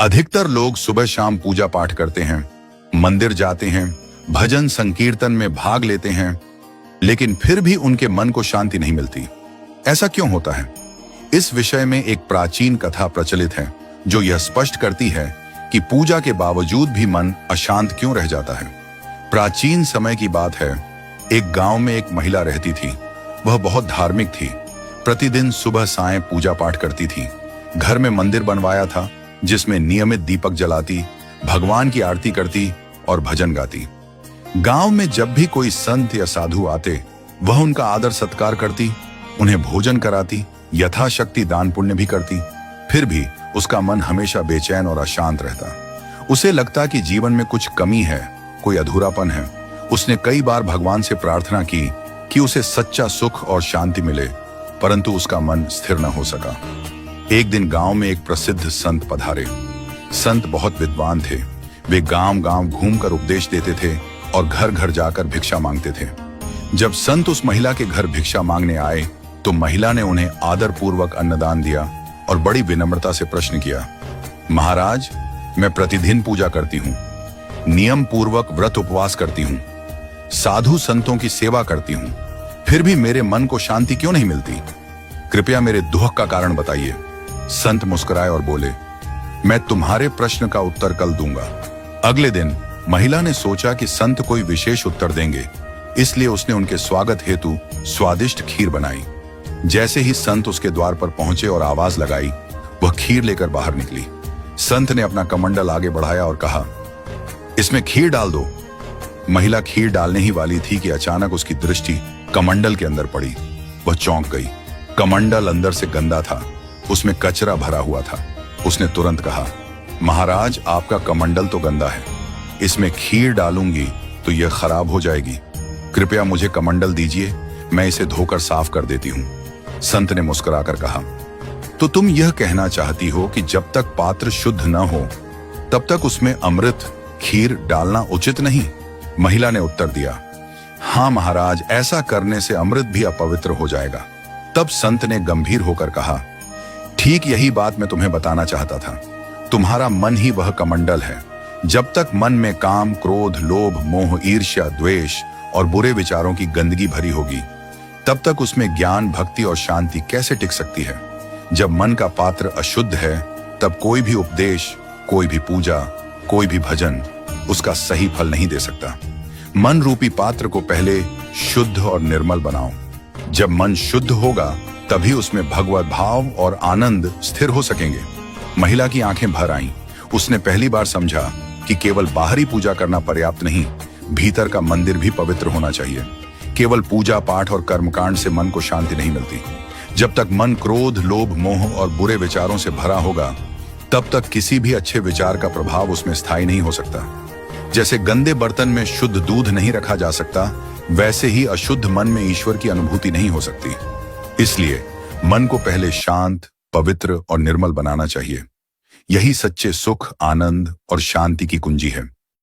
अधिकतर लोग सुबह शाम पूजा पाठ करते हैं, मंदिर जाते हैं, भजन संकीर्तन में भाग लेते हैं, लेकिन फिर भी उनके मन को शांति नहीं मिलती। ऐसा क्यों होता है? इस विषय में एक प्राचीन कथा प्रचलित है जो यह स्पष्ट करती है कि पूजा के बावजूद भी मन अशांत क्यों रह जाता है। प्राचीन समय की बात है। एक गांव में एक महिला रहती थी। वह बहुत धार्मिक थी। प्रतिदिन सुबह सायं पूजा पाठ करती थी। घर में मंदिर बनवाया था जिसमें नियमित दीपक जलाती, भगवान की आरती करती और भजन गाती। गांव में जब भी कोई संत या साधु आते, वह उनका आदर सत्कार करती, उन्हें भोजन कराती, यथाशक्ति दान पुण्य भी करती। फिर भी उसका मन हमेशा बेचैन और अशांत रहता। उसे लगता कि जीवन में कुछ कमी है, कोई अधूरापन है। उसने कई बार भगवान से प्रार्थना की कि उसे सच्चा सुख और शांति मिले, परंतु उसका मन स्थिर न हो सका। एक दिन गांव में एक प्रसिद्ध संत पधारे। संत बहुत विद्वान थे। वे गांव-गांव घूमकर उपदेश देते थे और घर घर जाकर भिक्षा मांगते थे। जब संत उस महिला के घर भिक्षा मांगने आए तो महिला ने उन्हें आदर पूर्वक अन्नदान दिया और बड़ी विनम्रता से प्रश्न किया, महाराज, मैं प्रतिदिन पूजा करती हूँ, नियम पूर्वक व्रत उपवास करती हूँ, साधु संतों की सेवा करती हूँ, फिर भी मेरे मन को शांति क्यों नहीं मिलती? कृपया मेरे दुख का कारण बताइए। संत मुस्कुराए और बोले, मैं तुम्हारे प्रश्न का उत्तर कल दूंगा। अगले दिन महिला ने सोचा कि संत कोई विशेष उत्तर देंगे, इसलिए उसने उनके स्वागत हेतु स्वादिष्ट खीर बनाई। जैसे ही संत उसके द्वार पर पहुंचे और आवाज लगाई, वह खीर लेकर बाहर निकली। संत ने अपना कमंडल आगे बढ़ाया और कहा, इसमें खीर डाल दो। महिला खीर डालने ही वाली थी कि अचानक उसकी दृष्टि कमंडल के अंदर पड़ी। वह चौंक गई। कमंडल अंदर से गंदा था, उसमें कचरा भरा हुआ था। उसने तुरंत कहा, महाराज, आपका कमंडल तो गंदा है, इसमें खीर डालूंगी तो यह खराब हो जाएगी। कृपया मुझे कमंडल दीजिए, मैं इसे धोकर साफ कर देती हूँ। संत ने मुस्कुराकर कहा, तो तुम यह कहना चाहती हो कि जब तक पात्र शुद्ध न हो तब तक उसमें अमृत, खीर डालना उचित नहीं? महिला ने उत्तर दिया, हाँ महाराज, ऐसा करने से अमृत भी अपवित्र हो जाएगा। तब संत ने गंभीर होकर कहा, ठीक यही बात मैं तुम्हें बताना चाहता था। तुम्हारा मन ही वह कमंडल है। जब तक मन में काम, क्रोध, लोभ, मोह, ईर्ष्या, द्वेष और बुरे विचारों की गंदगी भरी होगी, तब तक उसमें ज्ञान, भक्ति और शांति कैसे टिक सकती है? जब मन का पात्र अशुद्ध है, तब कोई भी उपदेश, कोई भी पूजा, कोई भी भजन उसका सही फल नहीं दे सकता। मन रूपी पात्र को पहले शुद्ध और निर्मल बनाओ। जब मन शुद्ध होगा तभी उसमें भगवत भाव और आनंद स्थिर हो सकेंगे। महिला की आंखें भर आईं। उसने पहली बार समझा कि केवल बाहरी पूजा करना पर्याप्त नहीं, भीतर का मंदिर भी पवित्र होना चाहिए। केवल पूजा पाठ और कर्मकांड से मन को शांति नहीं मिलती। जब तक मन क्रोध, लोभ, मोह और बुरे विचारों से भरा होगा, तब तक किसी भी अच्छे विचार का प्रभाव उसमें स्थायी नहीं हो सकता। जैसे गंदे बर्तन में शुद्ध दूध नहीं रखा जा सकता, वैसे ही अशुद्ध मन में ईश्वर की अनुभूति नहीं हो सकती। इसलिए मन को पहले शांत, पवित्र और निर्मल बनाना चाहिए। यही सच्चे सुख, आनंद और शांति की कुंजी है।